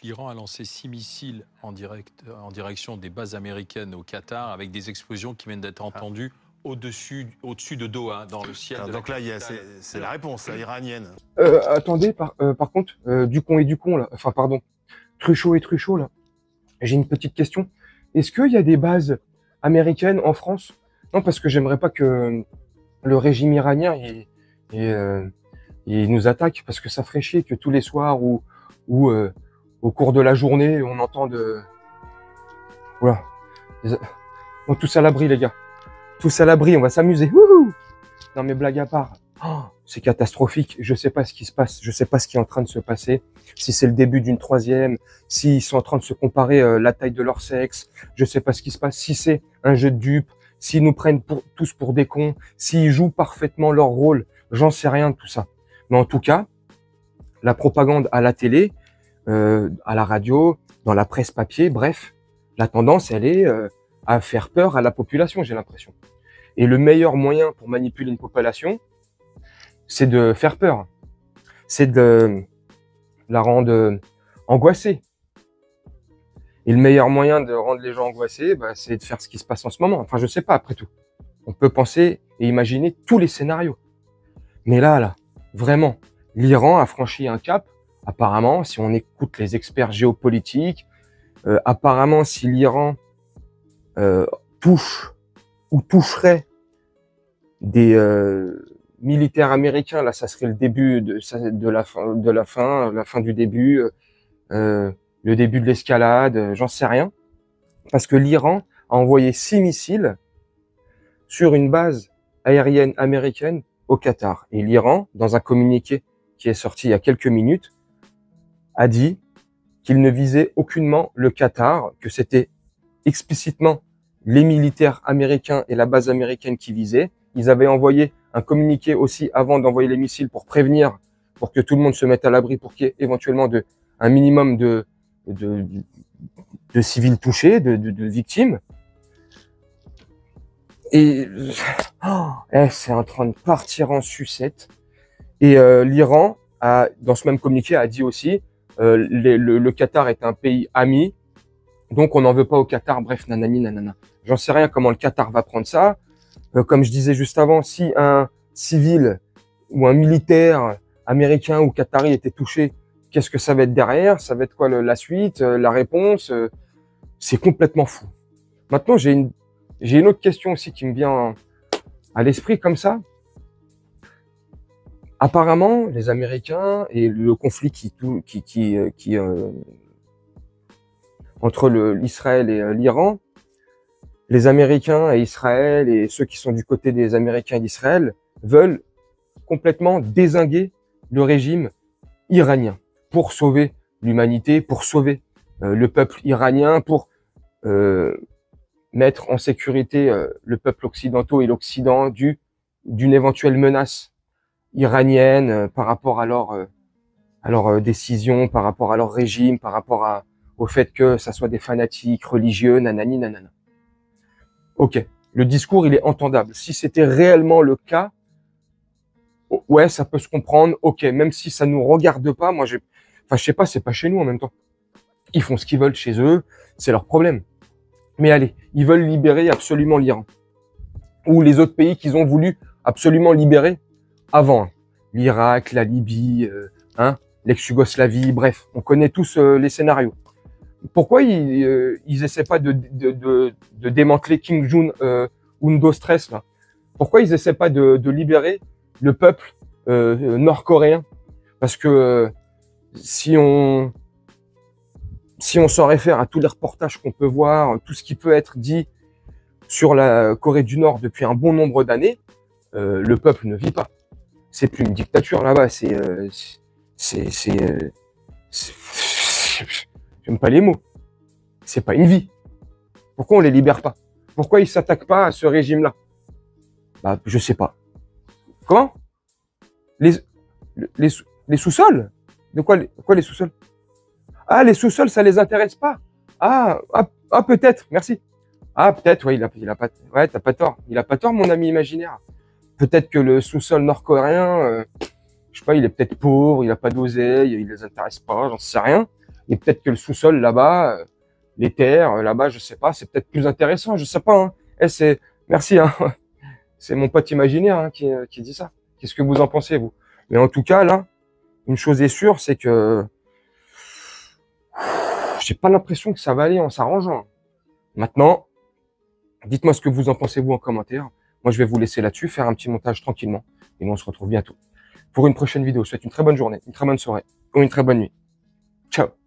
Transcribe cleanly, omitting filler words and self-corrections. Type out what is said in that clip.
l'Iran a lancé 6 missiles en direction des bases américaines au Qatar, avec des explosions qui viennent d'être entendues au-dessus de Doha, dans le ciel de Donc là, c'est la réponse iranienne. Attendez, par contre, Ducon et Ducon, là, enfin pardon, Truchot et Truchot, là, j'ai une petite question. Est-ce qu'il y a des bases américaines en France? Non, parce que j'aimerais pas que le régime iranien il nous attaque, parce que ça ferait chier que tous les soirs ou au cours de la journée, on entende... Voilà. On tous à l'abri, les gars. Tous à l'abri, on va s'amuser. Wouhou! Non, mais blague à part. Oh, c'est catastrophique. Je sais pas ce qui se passe. Je sais pas ce qui est en train de se passer. Si c'est le début d'une troisième, s'ils sont en train de se comparer la taille de leur sexe, je sais pas ce qui se passe. Si c'est un jeu de dupes, s'ils nous prennent tous pour des cons, s'ils jouent parfaitement leur rôle, j'en sais rien de tout ça. Mais en tout cas, la propagande à la télé, à la radio, dans la presse papier, bref, la tendance, elle est à faire peur à la population, j'ai l'impression. Et le meilleur moyen pour manipuler une population, c'est de faire peur. C'est de la rendre angoissée. Et le meilleur moyen de rendre les gens angoissés, c'est de faire ce qui se passe en ce moment. Enfin, je sais pas, après tout. On peut penser et imaginer tous les scénarios. Mais là, vraiment, l'Iran a franchi un cap. Apparemment, si on écoute les experts géopolitiques, apparemment, si l'Iran touche ou toucherait des militaires américains, là, ça serait le début de la fin du début, le début de l'escalade, j'en sais rien. Parce que l'Iran a envoyé 6 missiles sur une base aérienne américaine au Qatar. Et l'Iran, dans un communiqué qui est sorti il y a quelques minutes, a dit qu'il ne visait aucunement le Qatar, que c'était explicitement les militaires américains et la base américaine qui visaient. Ils avaient envoyé un communiqué aussi avant d'envoyer les missiles pour prévenir, pour que tout le monde se mette à l'abri, pour qu'il y ait éventuellement un minimum de civils touchés, de victimes. Et c'est en train de partir en sucette. Et l'Iran, dans ce même communiqué, a dit aussi le Qatar est un pays ami, donc on n'en veut pas au Qatar, bref, nanani, nanana. J'en sais rien comment le Qatar va prendre ça. Comme je disais juste avant, si un civil ou un militaire américain ou qatari était touché, qu'est-ce que ça va être derrière? Ça va être quoi la suite, la réponse? C'est complètement fou. Maintenant, j'ai une autre question aussi qui me vient à l'esprit comme ça. Apparemment, les Américains et le conflit entre l'Israël et l'Iran, les Américains et Israël et ceux qui sont du côté des Américains et d'Israël veulent complètement dézinguer le régime iranien pour sauver l'humanité, pour sauver le peuple iranien, pour mettre en sécurité le peuple occidental et l'Occident d'une éventuelle menace iranienne par rapport à leur décision, par rapport à leur régime, par rapport au fait que ça soit des fanatiques religieux, nanani, nanana. Ok, le discours, il est entendable. Si c'était réellement le cas, ouais, ça peut se comprendre. Ok, même si ça nous regarde pas, je sais pas, c'est pas chez nous en même temps. Ils font ce qu'ils veulent chez eux, c'est leur problème. Mais allez, ils veulent libérer absolument l'Iran. Ou les autres pays qu'ils ont voulu absolument libérer avant. L'Irak, la Libye, l'ex-Yougoslavie, bref, on connaît tous les scénarios. Pourquoi ils essaient pas de démanteler Kim Jong-un stress là? Pourquoi ils essaient pas de libérer le peuple nord-coréen? Parce que si on s'en réfère à tous les reportages qu'on peut voir, tout ce qui peut être dit sur la Corée du Nord depuis un bon nombre d'années, le peuple ne vit pas. C'est plus une dictature là-bas, j'aime pas les mots. C'est pas une vie. Pourquoi on les libère pas? Pourquoi ils s'attaquent pas à ce régime-là? Je sais pas. Comment? Les sous-sols? De quoi les sous-sols? Ah, les sous-sols, ça les intéresse pas. Peut-être, merci. Ah, peut-être, ouais, ouais, t'as pas tort. Il a pas tort, mon ami imaginaire. Peut-être que le sous-sol nord-coréen, je sais pas, il est peut-être pauvre, il a pas d'oseille, il les intéresse pas, j'en sais rien. Et peut-être que le sous-sol là-bas, les terres là-bas, je sais pas, c'est peut-être plus intéressant, je sais pas. Hein. Merci, hein. C'est mon pote imaginaire hein, qui dit ça. Qu'est-ce que vous en pensez, vous? Mais en tout cas, là, une chose est sûre, c'est que j'ai pas l'impression que ça va aller en s'arrangeant. Maintenant, dites-moi ce que vous en pensez, vous, en commentaire. Moi, je vais vous laisser là-dessus, faire un petit montage tranquillement. Et nous, on se retrouve bientôt pour une prochaine vidéo. Je vous souhaite une très bonne journée, une très bonne soirée ou une très bonne nuit. Ciao!